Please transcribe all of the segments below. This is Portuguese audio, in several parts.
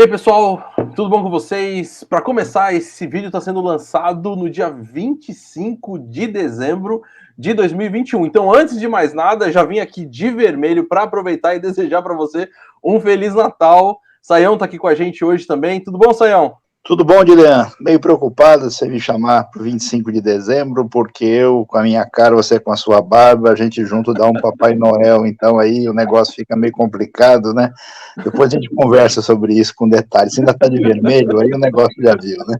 aí, pessoal, tudo bom com vocês? Para começar, esse vídeo está sendo lançado no dia 25 de dezembro de 2021. Então, antes de mais nada, já vim aqui de vermelho para aproveitar e desejar para você um Feliz Natal. Saião está aqui com a gente hoje também. Tudo bom, Saião? Tudo bom, Dilian? Meio preocupado você me chamar para o 25 de dezembro, porque eu, com a minha cara, você com a sua barba, a gente junto dá um Papai Noel, então aí o negócio fica meio complicado, né? Depois a gente conversa sobre isso com detalhes. Se ainda está de vermelho, aí o negócio já viu, né?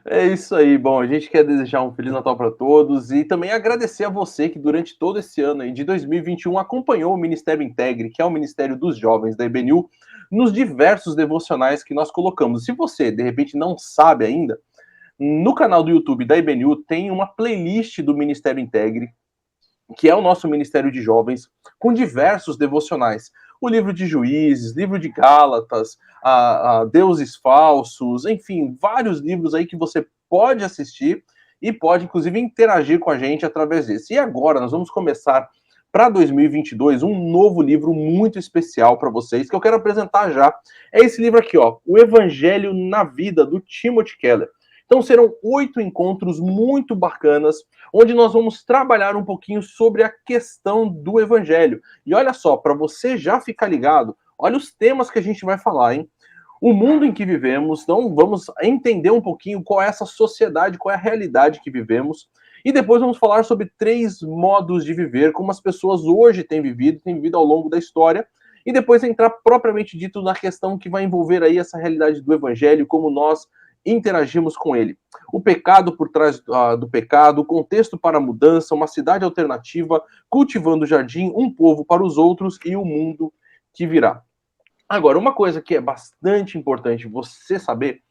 É isso aí. Bom, a gente quer desejar um Feliz Natal para todos e também agradecer a você que durante todo esse ano aí de 2021 acompanhou o Ministério Integre, que é o Ministério dos Jovens da IBNU, nos diversos devocionais que nós colocamos. Se você, de repente, não sabe ainda, no canal do YouTube da IBNU tem uma playlist do Ministério Integre, que é o nosso Ministério de Jovens, com diversos devocionais. O livro de Juízes, livro de Gálatas, a Deuses Falsos, enfim, vários livros aí que você pode assistir e pode, inclusive, interagir com a gente através desse. E agora nós vamos começar para 2022 um novo livro muito especial para vocês, que eu quero apresentar já. É esse livro aqui, ó, O Evangelho na Vida, do Timothy Keller. Então serão 8 encontros muito bacanas, onde nós vamos trabalhar um pouquinho sobre a questão do Evangelho. E olha só, para você já ficar ligado, olha os temas que a gente vai falar, hein? O mundo em que vivemos, então vamos entender um pouquinho qual é essa sociedade, qual é a realidade que vivemos. E depois vamos falar sobre 3 modos de viver, como as pessoas hoje têm vivido ao longo da história. E depois entrar propriamente dito na questão que vai envolver aí essa realidade do Evangelho, como nós interagimos com ele. O pecado por trás do pecado, o contexto para a mudança, uma cidade alternativa, cultivando o jardim, um povo para os outros e o mundo que virá. Agora, uma coisa que é bastante importante você saber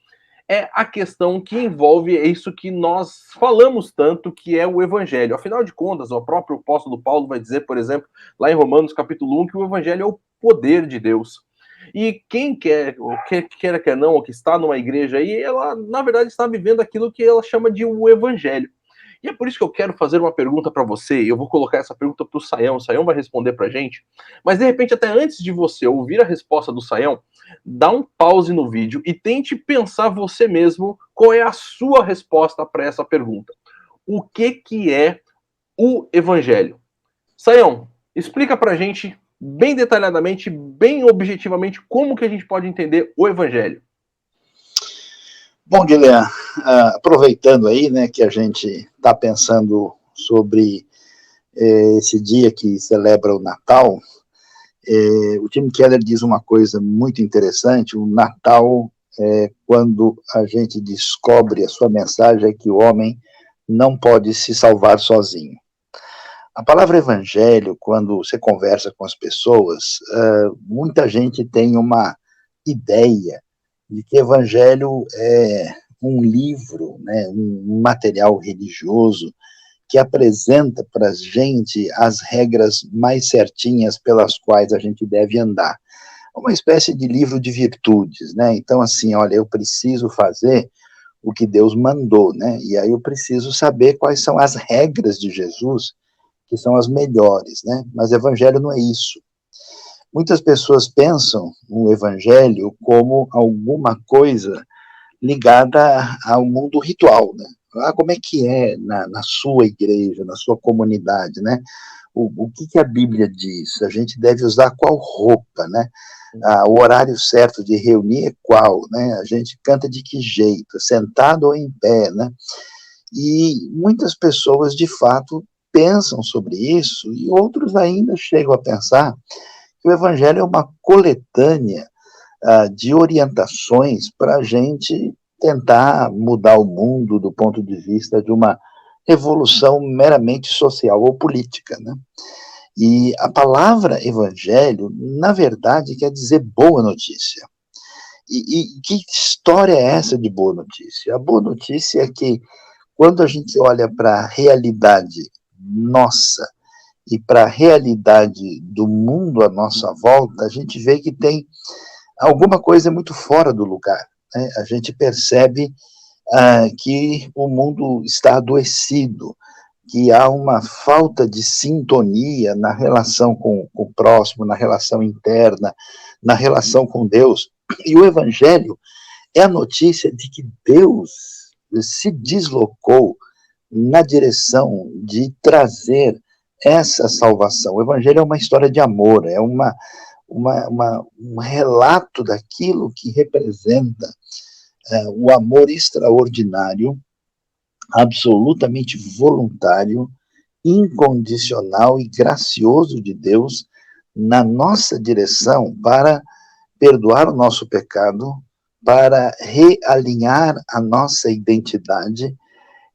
é a questão que envolve isso que nós falamos tanto, que é o Evangelho. Afinal de contas, o próprio apóstolo Paulo vai dizer, por exemplo, lá em Romanos capítulo 1, que o Evangelho é o poder de Deus. E quem quer, ou quer não, ou que está numa igreja aí, ela, na verdade, está vivendo aquilo que ela chama de o Evangelho. E é por isso que eu quero fazer uma pergunta para você, e eu vou colocar essa pergunta para o Saião vai responder para a gente, mas de repente, até antes de você ouvir a resposta do Saião, dá um pause no vídeo e tente pensar você mesmo qual é a sua resposta para essa pergunta. O que é o Evangelho? Saião, explica para a gente bem detalhadamente, bem objetivamente, como que a gente pode entender o Evangelho. Bom, Dilian, aproveitando aí, né, que a gente está pensando sobre esse dia que celebra o Natal, o Tim Keller diz uma coisa muito interessante: o Natal é quando a gente descobre a sua mensagem é que o homem não pode se salvar sozinho. A palavra evangelho, quando você conversa com as pessoas, muita gente tem uma ideia de que evangelho é um livro, né, um material religioso que apresenta para a gente as regras mais certinhas pelas quais a gente deve andar. Uma espécie de livro de virtudes, né? Então, assim, olha, eu preciso fazer o que Deus mandou, né? E aí eu preciso saber quais são as regras de Jesus, que são as melhores, né? Mas evangelho não é isso. Muitas pessoas pensam no evangelho como alguma coisa ligada ao mundo ritual, né? Como é que é na sua igreja, na sua comunidade, né? O que a Bíblia diz? A gente deve usar qual roupa, né? O horário certo de reunir é qual, né? A gente canta de que jeito, sentado ou em pé, né? E muitas pessoas, de fato, pensam sobre isso, e outros ainda chegam a pensar que o Evangelho é uma coletânea de orientações para a gente tentar mudar o mundo do ponto de vista de uma revolução meramente social ou política, né? E a palavra evangelho, na verdade, quer dizer boa notícia. E que história é essa de boa notícia? A boa notícia é que quando a gente olha para a realidade nossa e para a realidade do mundo à nossa volta, a gente vê que tem alguma coisa muito fora do lugar, né? A gente percebe que o mundo está adoecido, que há uma falta de sintonia na relação com o próximo, na relação interna, na relação com Deus. E o Evangelho é a notícia de que Deus se deslocou na direção de trazer essa salvação. O Evangelho é uma história de amor, é um relato daquilo que representa o amor extraordinário, absolutamente voluntário, incondicional e gracioso de Deus na nossa direção para perdoar o nosso pecado, para realinhar a nossa identidade,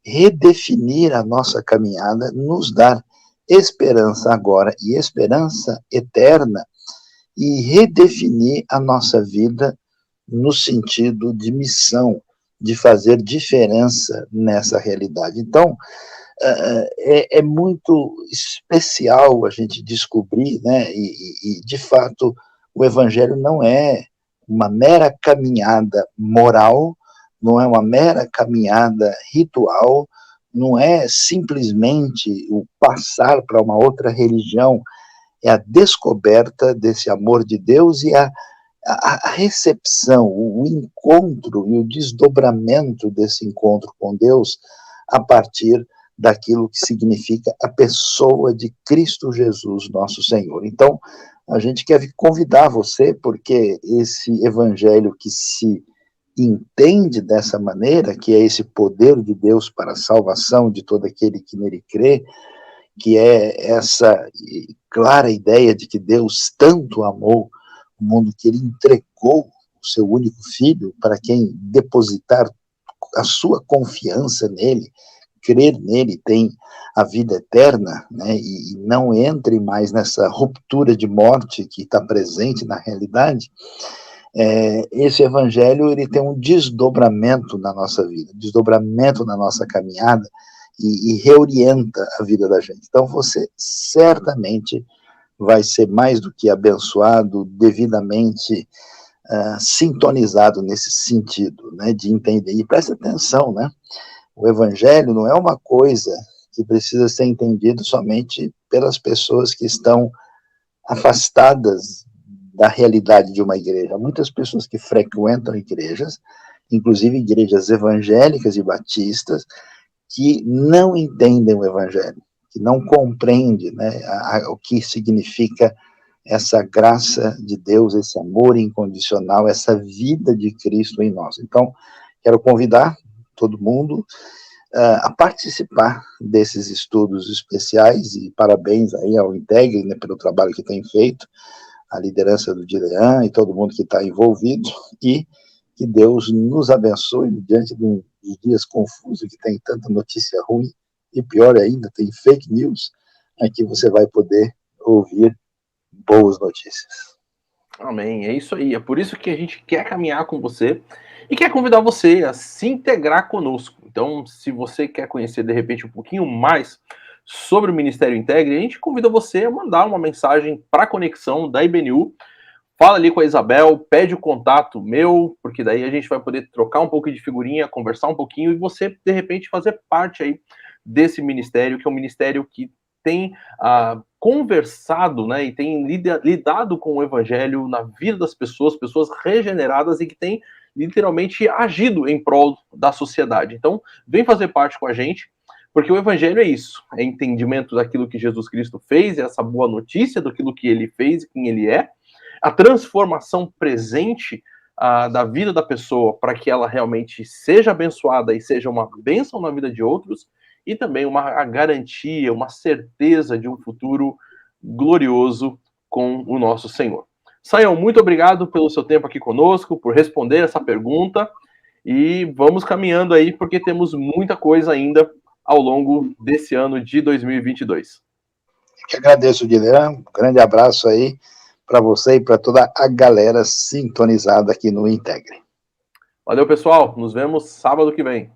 redefinir a nossa caminhada, nos dar esperança agora e esperança eterna, e redefinir a nossa vida no sentido de missão, de fazer diferença nessa realidade. Então, é muito especial a gente descobrir, né, e de fato, o Evangelho não é uma mera caminhada moral, não é uma mera caminhada ritual, não é simplesmente o passar para uma outra religião, é a descoberta desse amor de Deus e a recepção, o encontro e o desdobramento desse encontro com Deus a partir daquilo que significa a pessoa de Cristo Jesus, nosso Senhor. Então, a gente quer convidar você, porque esse evangelho que se entende dessa maneira, que é esse poder de Deus para a salvação de todo aquele que nele crê, que é essa clara ideia de que Deus tanto amou o mundo que ele entregou o seu único filho para quem depositar a sua confiança nele, crer nele, tem a vida eterna, né, e não entre mais nessa ruptura de morte que está presente na realidade. Esse evangelho ele tem um desdobramento na nossa vida, desdobramento na nossa caminhada, e reorienta a vida da gente. Então você certamente vai ser mais do que abençoado, devidamente sintonizado nesse sentido, né, de entender. E presta atenção, né, o evangelho não é uma coisa que precisa ser entendido somente pelas pessoas que estão afastadas da realidade de uma igreja. Há muitas pessoas que frequentam igrejas, inclusive igrejas evangélicas e batistas, que não entendem o evangelho, que não compreendem, né, o que significa essa graça de Deus, esse amor incondicional, essa vida de Cristo em nós. Então, quero convidar todo mundo a participar desses estudos especiais, e parabéns aí ao Integre, né, pelo trabalho que tem feito, a liderança do Dilean e todo mundo que está envolvido, e que Deus nos abençoe diante dos dias confusos, que tem tanta notícia ruim, e pior ainda, tem fake news, aqui você vai poder ouvir boas notícias. Amém, é isso aí. É por isso que a gente quer caminhar com você e quer convidar você a se integrar conosco. Então, se você quer conhecer, de repente, um pouquinho mais sobre o Ministério Integre, a gente convida você a mandar uma mensagem para a conexão da IBNU. Fala ali com a Isabel, pede o contato meu, porque daí a gente vai poder trocar um pouco de figurinha, conversar um pouquinho e você, de repente, fazer parte aí desse ministério, que é um ministério que tem conversado, né, e tem lidado com o evangelho na vida das pessoas, pessoas regeneradas e que tem literalmente agido em prol da sociedade. Então, vem fazer parte com a gente, porque o evangelho é isso, é entendimento daquilo que Jesus Cristo fez, é essa boa notícia daquilo que ele fez e quem ele é, a transformação presente da vida da pessoa para que ela realmente seja abençoada e seja uma bênção na vida de outros, e também a garantia, uma certeza de um futuro glorioso com o nosso Senhor. Sayão, muito obrigado pelo seu tempo aqui conosco, por responder essa pergunta, e vamos caminhando aí, porque temos muita coisa ainda ao longo desse ano de 2022. Eu agradeço, Guilherme, um grande abraço aí para você e para toda a galera sintonizada aqui no Integre. Valeu, pessoal, nos vemos sábado que vem.